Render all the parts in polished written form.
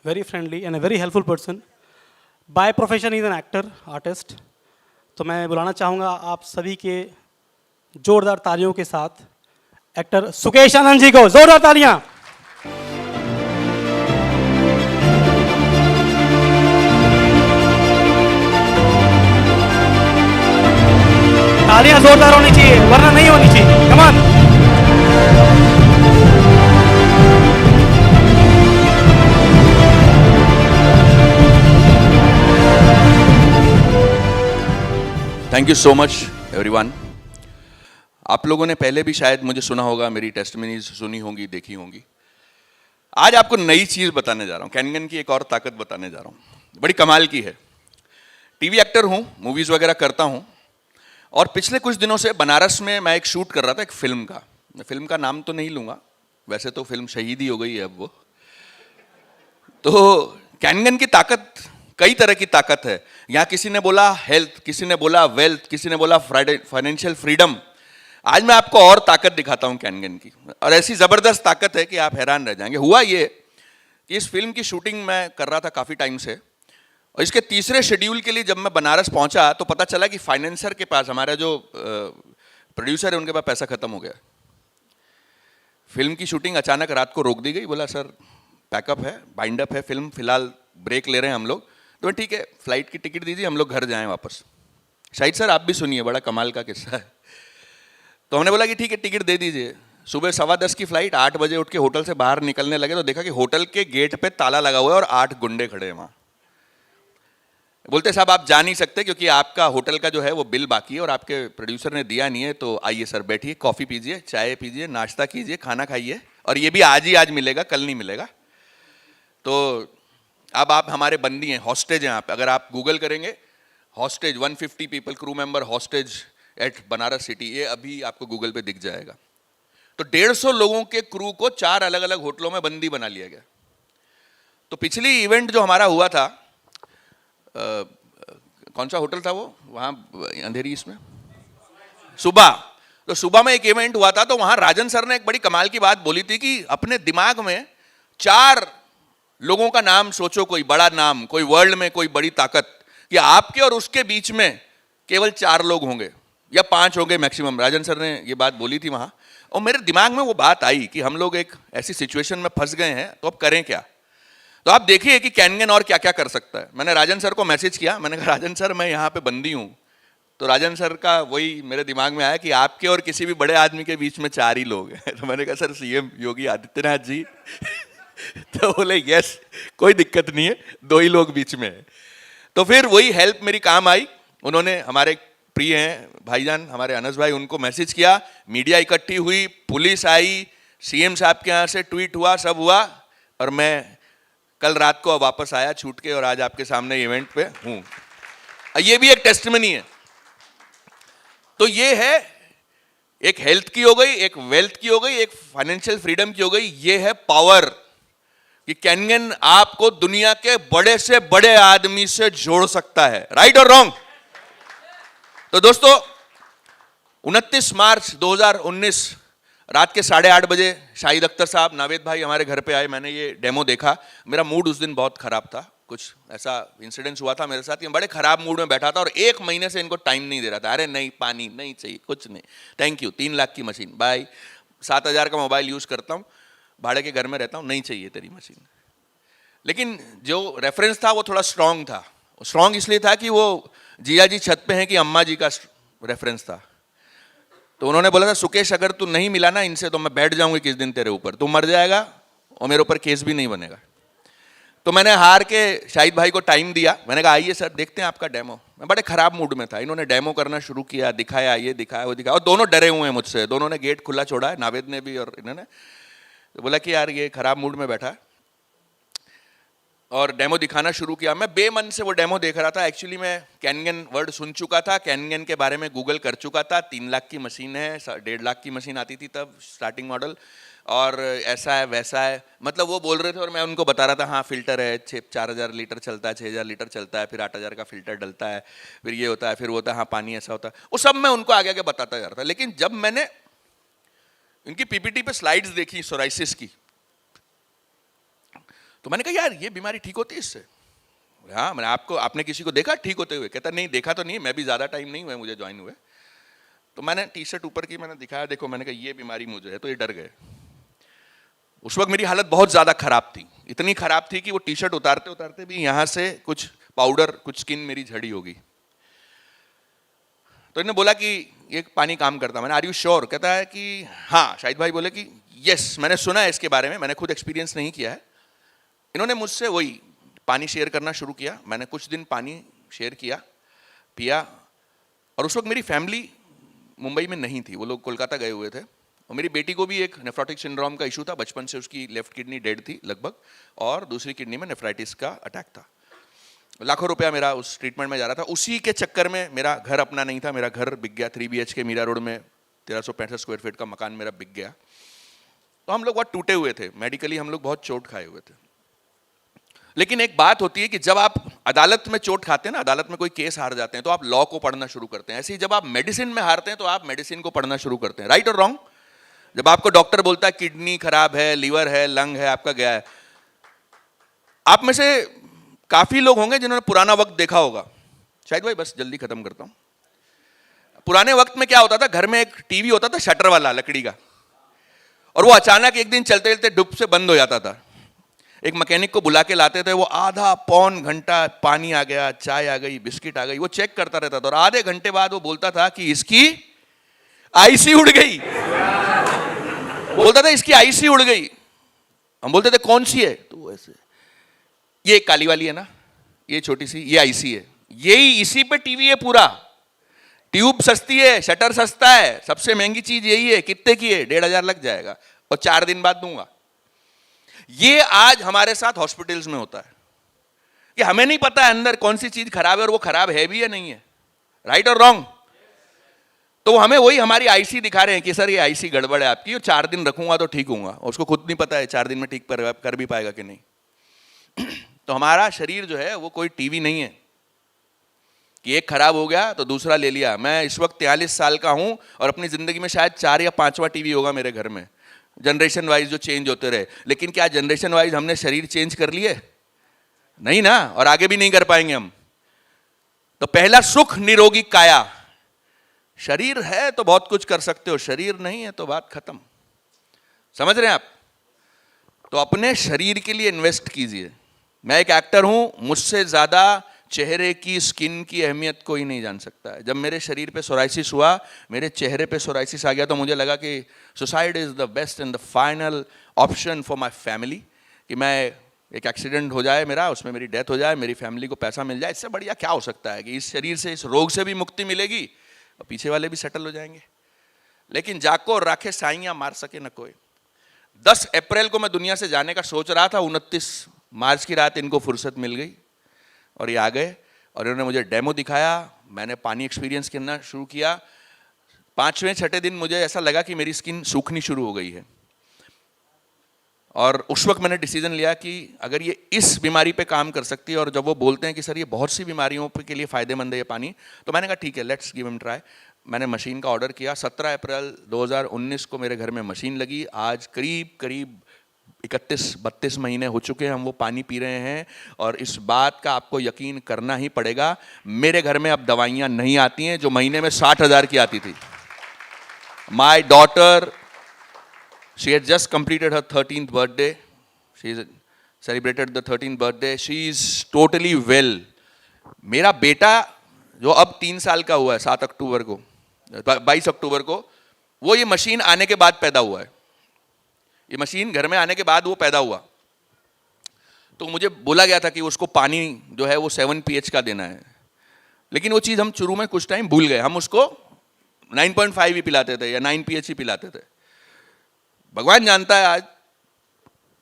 very friendly and a very helpful person. By profession he is an actor, artist. तो मैं बुलाना चाहूँगा आप सभी के जोरदार तालियों के साथ एक्टर सुकेश आनंद जी को, जोरदार तालियां। तालियां जोरदार होनी चाहिए वरना नहीं होनी चाहिए। Come on. Thank you so much everyone. आप लोगों ने पहले भी शायद मुझे सुना होगा, मेरी टेस्टिमनीज सुनी होंगी, देखी होंगी। आज आपको नई चीज बताने जा रहा हूं, कैनगन की एक और ताकत बताने जा रहा हूं, बड़ी कमाल की है। टीवी एक्टर हूं, मूवीज वगैरह करता हूं, और पिछले कुछ दिनों से बनारस में मैं एक शूट कर रहा था एक फिल्म का। मैं फिल्म का नाम तो नहीं लूंगा, वैसे तो फिल्म शहीद ही हो गई है अब वो। तो कैनगन की ताकत कई तरह की ताकत है। यहां किसी ने बोला हेल्थ, किसी ने बोला वेल्थ, किसी ने बोला फाइनेंशियल फ्रीडम। आज मैं आपको और ताकत दिखाता हूं कैनगन की, और ऐसी जबरदस्त ताकत है कि आप हैरान रह जाएंगे। हुआ ये कि इस फिल्म की शूटिंग मैं कर रहा था काफी टाइम से, और इसके तीसरे शेड्यूल के लिए जब मैं बनारस पहुंचा तो पता चला कि फाइनेंसर के पास, हमारा जो प्रोड्यूसर है उनके पास पैसा खत्म हो गया। फिल्म की शूटिंग अचानक रात को रोक दी गई। बोला सर पैकअप है, बाइंड अप है फिल्म, फिलहाल ब्रेक ले रहे हैं हम लोग। तो ठीक है, फ्लाइट की टिकट दीजिए, हम लोग घर जाएं वापस। शायद सर आप भी सुनिए, बड़ा कमाल का किस्सा है। तो हमने बोला कि ठीक है टिकट दे दीजिए। सुबह 10:15 की फ्लाइट, 8 बजे उठ के होटल से बाहर निकलने लगे तो देखा कि होटल के गेट पे ताला लगा हुआ है और 8 गुंडे खड़े हैं वहां। बोलते साहब आप जा नहीं सकते क्योंकि आपका होटल का जो है वो बिल बाकी है और आपके प्रोड्यूसर ने दिया नहीं है। तो आइए सर बैठिए, कॉफ़ी पीजिए, चाय पीजिए, नाश्ता कीजिए, खाना खाइए, और ये भी आज ही आज मिलेगा, कल नहीं मिलेगा। तो अब आप हमारे बंदी हैं, हॉस्टेज हैं आप। अगर आप गूगल करेंगे hostage 150 people crew member hostage at Banaras city, ये अभी आपको गूगल पे दिख जाएगा। तो 150 लोगों के क्रू को 4 अलग अलग होटलों में बंदी बना लिया गया। तो पिछली इवेंट जो हमारा हुआ था, कौन सा होटल था वो वहाँ अंधेरी इसमें, सुबह। तो सुबह में एक इवेंट हुआ था, तो वहाँ राजन सर ने एक बड़ी कमाल की बात बोली थी कि अपने दिमाग में 4 लोगों का नाम सोचो, कोई बड़ा नाम, कोई वर्ल्ड में कोई बड़ी ताकत, कि आपके और उसके बीच में केवल 4 लोग होंगे या 5 होंगे मैक्सिमम। राजन सर ने ये बात बोली थी वहाँ, और मेरे दिमाग में वो बात आई कि हम लोग एक ऐसी सिचुएशन में फंस गए हैं, तो अब करें क्या। तो आप देखिए कि कैनगन और क्या क्या कर सकता है। मैंने राजन सर को मैसेज किया, मैंने कहा राजन सर मैं यहाँ पे बंदी हूँ। तो राजन सर का वही मेरे दिमाग में आया कि आपके और किसी भी बड़े आदमी के बीच में 4 ही लोग हैं। तो मैंने कहा सर सीएम योगी आदित्यनाथ जी। तो बोले यस कोई दिक्कत नहीं है, 2 ही लोग बीच में है। तो फिर वही हेल्प मेरी काम आई। उन्होंने, हमारे प्रिय हैं भाईजान हमारे अनस भाई, उनको मैसेज किया, मीडिया इकट्ठी हुई, पुलिस आई, सीएम साहब के यहाँ से ट्वीट हुआ, सब हुआ, और मैं कल रात को वापस आया छूट के, और आज आपके सामने इवेंट पे हूं। ये भी एक टेस्टिमनी है। तो ये है, एक हेल्थ की हो गई, एक वेल्थ की हो गई, एक फाइनेंशियल फ्रीडम की हो गई। ये है पावर कि कैनगन आपको दुनिया के बड़े से बड़े आदमी से जोड़ सकता है। राइट और रॉन्ग। तो दोस्तों 29 मार्च 2019 रात के 8:30 बजे शाहिद अख्तर साहब, नावेद भाई हमारे घर पे आए। मैंने ये डेमो देखा। मेरा मूड उस दिन बहुत खराब था, कुछ ऐसा इंसिडेंस हुआ था मेरे साथ, ये बड़े खराब मूड में बैठा था, और 1 महीने से इनको टाइम नहीं दे रहा था। अरे नहीं, पानी नहीं चाहिए, कुछ नहीं, थैंक यू, 3 लाख की मशीन, बाय, 7,000 का मोबाइल यूज करता हूँ, भाड़े के घर में रहता हूँ, नहीं चाहिए तेरी मशीन। लेकिन जो रेफरेंस था वो थोड़ा स्ट्रांग था। स्ट्रांग इसलिए था कि वो जिया जी छत पे हैं कि अम्मा जी का रेफरेंस था। तो उन्होंने बोला था सुकेश अगर तू नहीं मिला ना इनसे तो मैं बैठ जाऊंगी किस दिन तेरे ऊपर, तू मर जाएगा और मेरे ऊपर केस भी नहीं बनेगा। तो मैंने हार के शाहिद भाई को टाइम दिया। मैंने कहा आइए सर देखते हैं आपका डेमो। मैं बड़े खराब मूड में था। इन्होंने डेमो करना शुरू किया, दिखाया, ये दिखाया, वो दिखाया, और दोनों डरे हुए हैं मुझसे। दोनों ने गेट खुला छोड़ा है, नावेद ने भी और इन्होंने। तो बोला कि यार ये खराब मूड में बैठा, और डेमो दिखाना शुरू किया। मैं बेमन से वो डेमो देख रहा था। एक्चुअली मैं कैनगन वर्ड सुन चुका था, कैनगन के बारे में गूगल कर चुका था। 3 लाख की मशीन है, 1.5 लाख की मशीन आती थी तब स्टार्टिंग मॉडल, और ऐसा है वैसा है, मतलब वो बोल रहे थे और मैं उनको बता रहा था हाँ फिल्टर है, 4,000 लीटर चलता है, 6,000 लीटर चलता है, फिर 8,000 का फिल्टर डलता है, फिर ये होता है, फिर वो होता है, हाँ पानी ऐसा होता है, वो सब मैं उनको आगे आगे बताता जा रहा था। लेकिन जब मैंने इनकी पीपीटी पे स्लाइड्स देखी सोराइसिस की, तो मैंने कहा यार ये बीमारी ठीक होती है इससे? हाँ, मैंने आपने किसी को देखा ठीक होते हुए? कहता नहीं देखा तो नहीं, मैं भी ज़्यादा टाइम नहीं हुआ मुझे ज्वाइन हुए। तो मैंने टी शर्ट ऊपर की मैंने दिखाया, देखो, मैंने कहा ये बीमारी मुझे है। तो ये डर गए। उस वक्त मेरी हालत बहुत ज़्यादा खराब थी, इतनी खराब थी कि वो टी शर्ट उतारते उतारते भी यहाँ से कुछ पाउडर, कुछ स्किन मेरी झड़ी होगी। तो इन्होंने बोला कि ये पानी काम करता। मैंने आर यू श्योर? कहता है कि हाँ। शाहिद भाई बोले कि यस, मैंने सुना है इसके बारे में, मैंने खुद एक्सपीरियंस नहीं किया है। इन्होंने मुझसे वही पानी शेयर करना शुरू किया। मैंने कुछ दिन पानी शेयर किया, पिया। और उस वक्त मेरी फैमिली मुंबई में नहीं थी, वो लोग कोलकाता गए हुए थे। और मेरी बेटी को भी एक नेफ्रोटिक सिंड्रोम का इशू था, बचपन से उसकी लेफ्ट किडनी डेड थी लगभग, और दूसरी किडनी में नेफ्राइटिस का अटैक था। लाखों रुपया मेरा उस ट्रीटमेंट में जा रहा था। उसी के चक्कर में मेरा घर अपना नहीं था, मेरा घर बिक गया। 3 BHK मीरा रोड में 1365 स्क्वायर फीट का मकान मेरा बिक गया। तो हम लोग बहुत टूटे हुए थे, मेडिकली हम लोग बहुत चोट खाए हुए थे। लेकिन एक बात होती है कि जब आप अदालत में चोट खाते हैं ना, अदालत में कोई केस हार जाते हैं, तो आप लॉ को पढ़ना शुरू करते हैं। ऐसे ही जब आप मेडिसिन में हारते हैं तो आप मेडिसिन को पढ़ना शुरू करते हैं। राइट और रॉन्ग? जब आपको डॉक्टर बोलता है किडनी खराब है, लीवर है, लंग है, आपका गया है। आप में से काफी लोग होंगे जिन्होंने पुराना वक्त देखा होगा। शायद भाई बस जल्दी खत्म करता हूं। पुराने वक्त में क्या होता था, घर में एक टीवी होता था शटर वाला लकड़ी का, और वो अचानक एक दिन चलते चलते डुब से बंद हो जाता था। एक मैकेनिक को बुला के लाते थे, वो आधा पौन घंटा पानी आ गया, चाय आ गई, बिस्किट आ गई, वो चेक करता रहता था। और आधे घंटे बाद वो बोलता था कि इसकी आईसी उड़ गई। बोलता था इसकी आईसी उड़ गई। हम बोलते थे कौन सी है? तो ऐसे, ये काली वाली है ना, ये छोटी सी, ये आईसी है। यही इसी पे टीवी है पूरा। ट्यूब सस्ती है, शटर सस्ता है, सबसे महंगी चीज यही है। कितने की है? 1500 लग जाएगा, और 4 दिन बाद दूंगा। ये आज हमारे साथ हॉस्पिटल्स में होता है कि हमें नहीं पता है अंदर कौन सी चीज खराब है, और वो खराब है भी या नहीं है। राइट और रॉन्ग? तो हमें वही हमारी आईसी दिखा रहे हैं कि सर ये आईसी गड़बड़ है आपकी, और 4 दिन रखूंगा तो ठीक होऊंगा। उसको खुद नहीं पता है 4 दिन में ठीक कर भी पाएगा कि नहीं। तो हमारा शरीर जो है वो कोई टीवी नहीं है कि एक खराब हो गया तो दूसरा ले लिया। मैं इस वक्त 43 साल का हूं, और अपनी जिंदगी में शायद 4 या 5वां टीवी होगा मेरे घर में, जनरेशन वाइज जो चेंज होते रहे। लेकिन क्या जनरेशन वाइज हमने शरीर चेंज कर लिए? नहीं ना, और आगे भी नहीं कर पाएंगे हम। तो पहला सुख निरोगी काया। शरीर है तो बहुत कुछ कर सकते हो, शरीर नहीं है तो बात खत्म। समझ रहे हैं आप? तो अपने शरीर के लिए इन्वेस्ट कीजिए। मैं एक एक्टर हूं, मुझसे ज्यादा चेहरे की, स्किन की अहमियत कोई नहीं जान सकता है। जब मेरे शरीर पे सोराइसिस हुआ, मेरे चेहरे पे सोराइसिस आ गया, तो मुझे लगा कि suicide is the best and the final option for my family. कि मैं एक एक्सीडेंट हो जाए मेरा, उसमें मेरी डेथ हो जाए, मेरी फैमिली को पैसा मिल जाए, इससे बढ़िया क्या हो सकता है कि इस शरीर से, इस रोग से भी मुक्ति मिलेगी और पीछे वाले भी सेटल हो जाएंगे। लेकिन जाको राखे साइयां मार सके न कोई। 10 अप्रैल को मैं दुनिया से जाने का सोच रहा था, 29 मार्च की रात इनको फुर्सत मिल गई और ये आ गए, और इन्होंने मुझे डेमो दिखाया। मैंने पानी एक्सपीरियंस करना शुरू किया। 5वें 6ठे दिन मुझे ऐसा लगा कि मेरी स्किन सूखनी शुरू हो गई है, और उस वक्त मैंने डिसीजन लिया कि अगर ये इस बीमारी पे काम कर सकती है, और जब वो बोलते हैं कि सर ये बहुत सी बीमारियों के लिए फ़ायदेमंद है ये पानी, तो मैंने कहा ठीक है, लेट्स गिव हिम ट्राई। मैंने मशीन का ऑर्डर किया। 17 अप्रैल 2019 को मेरे घर में मशीन लगी। आज करीब 31-32 महीने हो चुके हैं हम वो पानी पी रहे हैं। और इस बात का आपको यकीन करना ही पड़ेगा, मेरे घर में अब दवाइयाँ नहीं आती हैं जो महीने में 60,000 की आती थी। My daughter, she had just completed her 13th birthday. She celebrated the 13th birthday. She is totally well. मेरा बेटा जो अब 3 साल का हुआ है, 7 अक्टूबर को, 22 अक्टूबर को, वो ये मशीन आने के बाद पैदा हुआ है। ये मशीन घर में आने के बाद वो पैदा हुआ। तो मुझे बोला गया था कि उसको पानी जो है वो 7 pH का देना है, लेकिन वो चीज़ हम शुरू में कुछ टाइम भूल गए। हम उसको 9.5 ही पिलाते थे या 9 pH ही पिलाते थे। भगवान जानता है, आज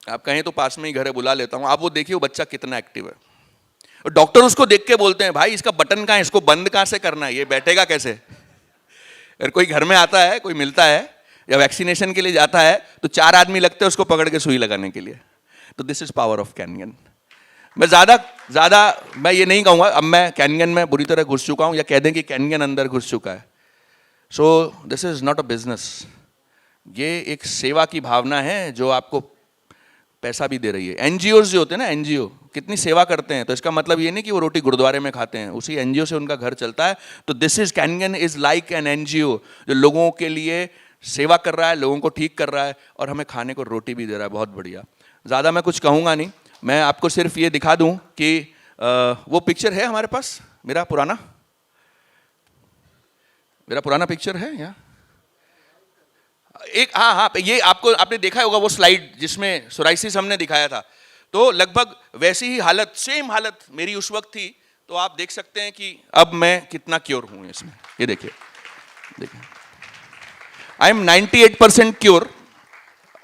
आप कहें तो पास में ही घर है, बुला लेता हूं, आप वो देखिए वो बच्चा कितना एक्टिव है। और डॉक्टर उसको देख के बोलते हैं भाई इसका बटन कहाँ है, इसको बंद कहाँ से करना है, ये बैठेगा कैसे। अगर कोई घर में आता है, कोई मिलता है या वैक्सीनेशन के लिए जाता है, तो 4 आदमी लगते हैं उसको पकड़ के सुई लगाने के लिए। तो दिस इज पावर ऑफ कैनगन। मैं ज़्यादा मैं ये नहीं कहूँगा, अब मैं कैनगन में बुरी तरह घुस चुका हूँ, या कह दें कि कैनगन अंदर घुस चुका है। So this is not a business. ये एक सेवा की भावना है जो आपको पैसा भी दे रही है। एनजीओ जो होते हैं ना, एनजीओ कितनी सेवा करते हैं, तो इसका मतलब ये नहीं कि वो रोटी गुरुद्वारे में खाते हैं, उसी एनजीओ से उनका घर चलता है। तो दिस इज कैनगन इज लाइक एन एनजीओ जो लोगों के लिए सेवा कर रहा है, लोगों को ठीक कर रहा है और हमें खाने को रोटी भी दे रहा है। बहुत बढ़िया। ज़्यादा मैं कुछ कहूँगा नहीं, मैं आपको सिर्फ ये दिखा दूँ कि वो पिक्चर है हमारे पास, मेरा पुराना पिक्चर है यहाँ एक, हाँ, ये आपने देखा होगा वो स्लाइड जिसमें सोराइसिस हमने दिखाया था, तो लगभग वैसी ही हालत, सेम हालत मेरी उस वक्त थी। तो आप देख सकते हैं कि अब मैं कितना क्योर हूं इसमें। ये देखिए आई एम 98% क्योर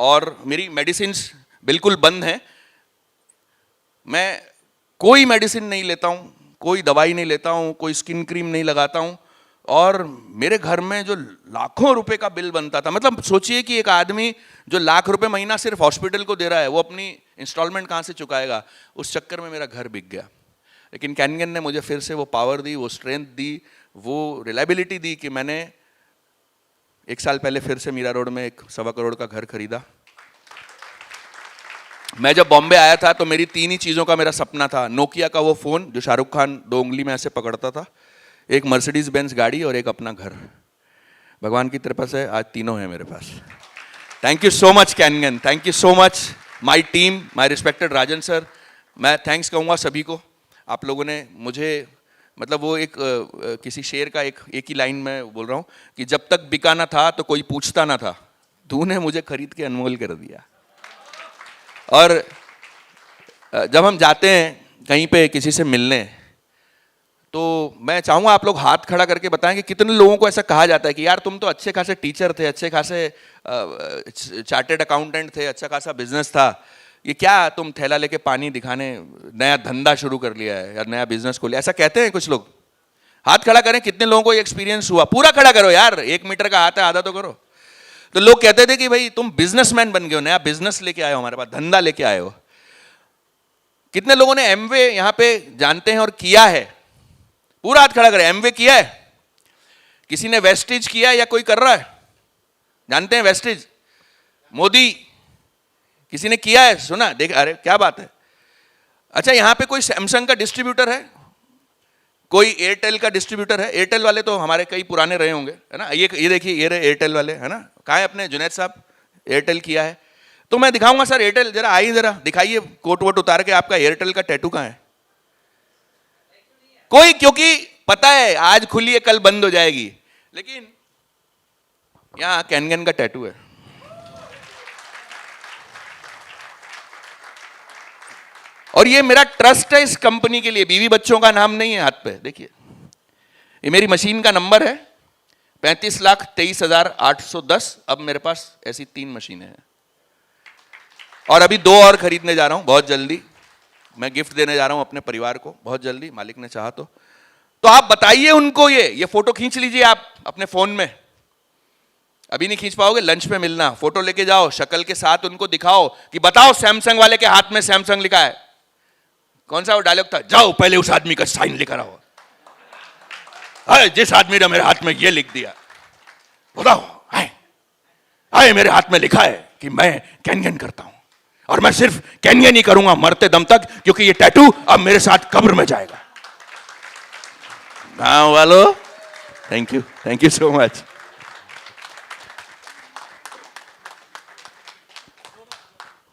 और मेरी मेडिसिन बिल्कुल बंद है। मैं कोई मेडिसिन नहीं लेता हूं, कोई दवाई नहीं लेता हूं, कोई स्किन क्रीम नहीं लगाता हूं। और मेरे घर में जो लाखों रुपए का बिल बनता था, मतलब सोचिए कि एक आदमी जो लाख रुपए महीना सिर्फ हॉस्पिटल को दे रहा है, वो अपनी इंस्टॉलमेंट कहाँ से चुकाएगा। उस चक्कर में मेरा घर बिक गया। लेकिन कैनगन ने मुझे फिर से वो पावर दी, वो स्ट्रेंथ दी, वो रिलायबिलिटी दी कि मैंने 1 साल पहले फिर से मीरा रोड में एक 1.25 करोड़ का घर खरीदा। मैं जब बॉम्बे आया था तो मेरी 3 ही चीज़ों का मेरा सपना था। नोकिया का वो फ़ोन जो शाहरुख खान 2 उंगली में ऐसे पकड़ता था, एक मर्सिडीज बेंज गाड़ी और एक अपना घर। भगवान की कृपा से आज तीनों हैं मेरे पास। थैंक यू सो मच कैनगन, thank you so much my team, my respected Rajan sir. मैं थैंक्स कहूँगा सभी को। आप लोगों ने मुझे, मतलब वो एक किसी शेर का एक ही लाइन में बोल रहा हूँ कि जब तक बिका ना था तो कोई पूछता ना था, तूने मुझे खरीद के अनमोल कर दिया। और जब हम जाते हैं कहीं पे किसी से मिलने, तो मैं चाहूँगा आप लोग हाथ खड़ा करके बताएं कि कितने लोगों को ऐसा कहा जाता है कि यार तुम तो अच्छे खासे टीचर थे, अच्छे खासे चार्टेड अकाउंटेंट थे, अच्छा खासा बिजनेस था, ये क्या तुम थैला लेके पानी दिखाने नया धंधा शुरू कर लिया है या नया बिजनेस खोल लिया, ऐसा कहते हैं कुछ लोग। हाथ खड़ा करें कितने लोगों को ये एक्सपीरियंस हुआ। पूरा खड़ा करो यार, 1 मीटर का हाथ है, आधा तो करो। तो लोग कहते थे कि भाई तुम बिजनेसमैन बन गए हो, नया बिजनेस लेके आए हो, हमारे पास धंधा लेके आए हो। कितने लोगों ने एमवे यहाँ पे जानते हैं और किया है? पूरा हाथ खड़ा करें। एमवे किया है? किसी ने वेस्टेज किया है या कोई कर रहा है? जानते हैं वेस्टेज? मोदी किसी ने किया है? सुना? देख, अरे क्या बात है। अच्छा, यहां पे कोई सैमसंग का डिस्ट्रीब्यूटर है? कोई एयरटेल का डिस्ट्रीब्यूटर है? एयरटेल वाले तो हमारे कई पुराने रहे होंगे, है ना। ये देखिए, ये रहे एयरटेल वाले, है ना। कहाँ है अपने जुनैद साहब? एयरटेल किया है तो मैं दिखाऊंगा सर। एयरटेल जरा आइए, जरा दिखाइए कोट वोट उतार के, आपका एयरटेल का टैटू कहाँ है? कोई, क्योंकि पता है आज खुली है कल बंद हो जाएगी, लेकिन यहां कैनगन का टैटू है। और ये मेरा ट्रस्ट है इस कंपनी के लिए, बीवी बच्चों का नाम नहीं है हाथ पे। देखिए, ये मेरी मशीन का नंबर है 35,23,810। अब मेरे पास ऐसी 3 मशीनें हैं और अभी 2 और खरीदने जा रहा हूं बहुत जल्दी। मैं गिफ्ट देने जा रहा हूं अपने परिवार को बहुत जल्दी, मालिक ने चाहा तो आप बताइए उनको। ये फोटो खींच लीजिए आप अपने फोन में। अभी नहीं खींच पाओगे, लंच पे मिलना, फोटो लेके जाओ, शक्ल के साथ उनको दिखाओ कि बताओ सैमसंग वाले के हाथ में सैमसंग लिखा है। कौन सा वो डायलॉग था? जाओ पहले उस आदमी का साइन लेकर आओ। जिस आदमी ने मेरे हाथ में ये लिख दिया, बताओ आए मेरे हाथ में लिखा है कि मैं कैनगन करता हूं और मैं सिर्फ कैनगन ही करूंगा मरते दम तक, क्योंकि ये टैटू अब मेरे साथ कब्र में जाएगा। गांव वालों, थैंक यू सो मच।